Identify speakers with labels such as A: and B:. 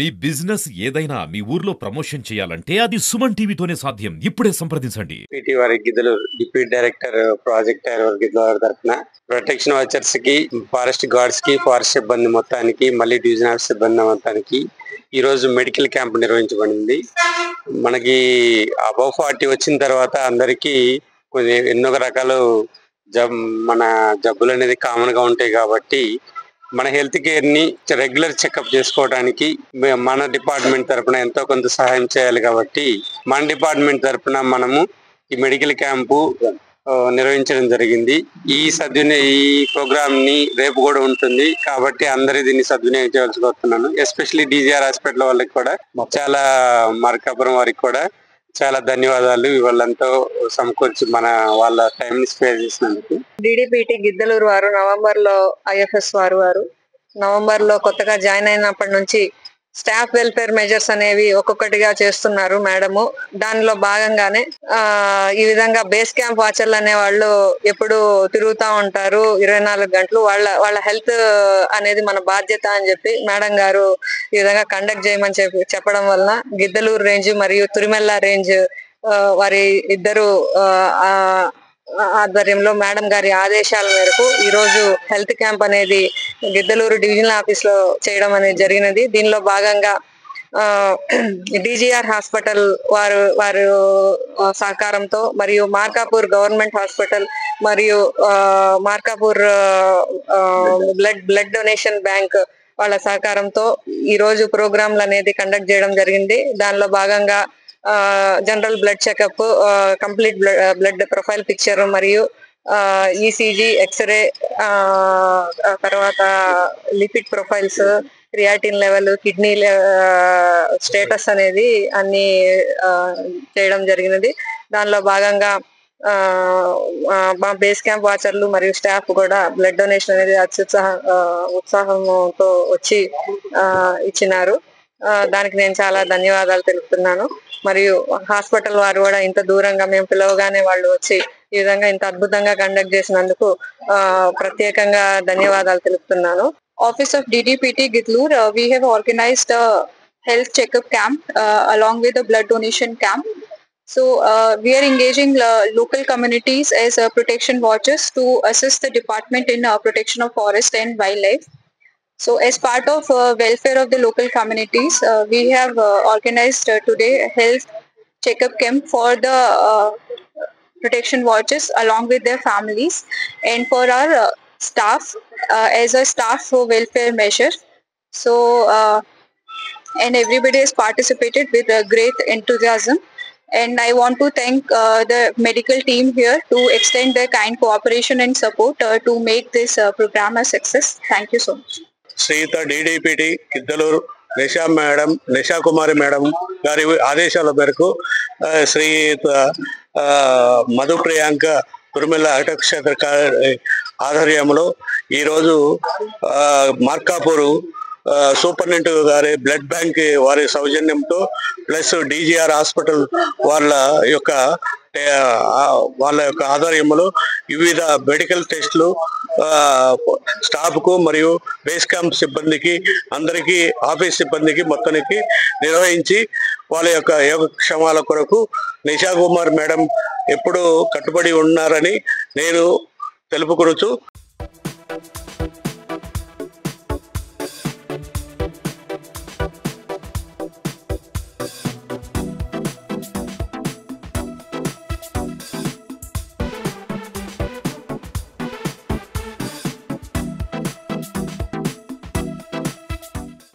A: మీ business ఏదైనా మీ ఊర్లో promotion చేయాలంటే అది సుమన్ టీవీతోనే సాధ్యం. ఇప్పుడే సంప్రదించండి.
B: పీటీ వారి గిద్దలు డిప్యూటీ డైరెక్టర్ ప్రాజెక్ట్ వారి గిద్దల వారి తరఫున ప్రొటెక్షన్ వాచర్స్ కి, ఫారెస్ట్ గార్డ్స్ కి, ఫారెస్ట్ సిబ్బంది మొత్తానికి, మళ్ళీ డివిజన్ ఆఫ్ సిబ్బంది మొత్తానికి ఈ రోజు మెడికల్ క్యాంప్ నిర్వహించబడింది. మనకి అబౌవ్ 40 వచ్చిన తర్వాత అందరికీ ఎన్నో రకాలు మన జబ్బులు అనేది కామన్ గా ఉంటాయి కాబట్టి మన హెల్త్ కేర్ ని రెగ్యులర్ చెకప్ చేసుకోవడానికి మన డిపార్ట్మెంట్ తరఫున ఎంతో కొంత సహాయం చేయాలి కాబట్టి మన డిపార్ట్మెంట్ తరఫున మనము ఈ మెడికల్ క్యాంపు నిర్వహించడం జరిగింది. ఈ ప్రోగ్రామ్ ని రేపు కూడా ఉంటుంది కాబట్టి అందరూ దీన్ని సద్వినియోగం చేయాల్సి కోరుతున్నాను. ఎస్పెషల్లీ డీజీఆర్ హాస్పిటల్ వాళ్ళకి కూడా చాలా మార్కాపురం వారికి కూడా చాలా ధన్యవాదాలు. వాళ్ళంతా సమకూర్చి వాళ్ళ టైం ని స్పేర్ చేసినందుకు.
C: డిడిపిటి గిద్దలూరు వారు నవంబర్ లో ఐఎఫ్ఎస్ వారు నవంబర్ లో కొత్తగా జాయిన్ అయినప్పటి నుంచి స్టాఫ్ వెల్ఫేర్ మెజర్స్ అనేవి ఒక్కొక్కటిగా చేస్తున్నారు మేడము. దానిలో భాగంగానే ఈ విధంగా బేస్ క్యాంప్ వాచర్లు అనే వాళ్ళు ఎప్పుడు తిరుగుతూ ఉంటారు 24 గంటలు. వాళ్ళ హెల్త్ అనేది మన బాధ్యత అని చెప్పి మేడం గారు ఈ విధంగా కండక్ట్ చేయమని చెప్పడం వలన గిద్దలూరు రేంజ్ మరియు తురిమెల్ల రేంజ్ వారి ఇద్దరు ఆధ్వర్యంలో మేడం గారి ఆదేశాల మేరకు ఈ రోజు హెల్త్ క్యాంప్ అనేది గిద్దలూరు డివిజనల్ ఆఫీస్ లో చేయడం అనేది జరిగినది. దీనిలో భాగంగా డిజిఆర్ హాస్పిటల్ వారు సహకారంతో మరియు మార్కాపూర్ గవర్నమెంట్ హాస్పిటల్ మరియు మార్కాపూర్ బ్లడ్ డొనేషన్ బ్యాంక్ వాళ్ళ సహకారంతో ఈ రోజు ప్రోగ్రాంలు అనేది కండక్ట్ చేయడం జరిగింది. దానిలో భాగంగా general blood checkup, complete blood profile picture మరియు ఈసీజీ, ఎక్స్రే, తర్వాత lipid profiles, creatinine level, kidney status అనేది అన్ని చేయడం జరిగినది. దానిలో భాగంగా మా బేస్ క్యాంప్ వాచర్లు మరియు స్టాఫ్ కూడా బ్లడ్ డొనేషన్ అనేది ఉత్సాహంతో వచ్చి ఇచ్చినారు. దానికి నేను చాలా ధన్యవాదాలు తెలుపుతున్నాను. మరియు హాస్పిటల్ వారు కూడా ఇంత దూరంగా మేము పిలవగానే వాళ్ళు వచ్చి ఈ విధంగా ఇంత అద్భుతంగా కండక్ట్ చేసినందుకు ప్రత్యేకంగా ధన్యవాదాలు తెలుపుతున్నాను.
D: Office of DDPT Gidloor, we have organized a health checkup camp along with a blood donation camp. So we are engaging local communities as protection watchers to assist the department in protection of forest and wildlife. So as part of welfare of the local communities, we have organized today a health checkup camp for the protection watchers along with their families and for our staff as a staff welfare measure. So and everybody has participated with a great enthusiasm. And I want to thank the medical team here to extend their kind cooperation and support to make this program a success. Thank you so much.
E: శ్రీయుత DDPT Giddalur Nisha Kumari madam గారి ఆదేశాల మేరకు శ్రీయుత మధు ప్రియాంక తురిమెల్ల అటక్షేత్ర ఆధ్వర్యంలో ఈరోజు మార్కాపూరు superintendent గారి blood bank వారి సౌజన్యంతో plus డిజిఆర్ hospital వాళ్ళ యొక్క ఆధ్వర్యంలో వివిధ మెడికల్ టెస్టులు స్టాఫ్ కు మరియు బేస్ క్యాంప్ సిబ్బందికి అందరికీ ఆఫీస్ సిబ్బందికి మొత్తానికి నిర్వహించి వాళ్ళ యొక్క యోగక్షేమాల కొరకు నిషా కుమార్ మేడం ఎప్పుడూ కట్టుబడి ఉన్నారని నేను తెలుపుకొనుచు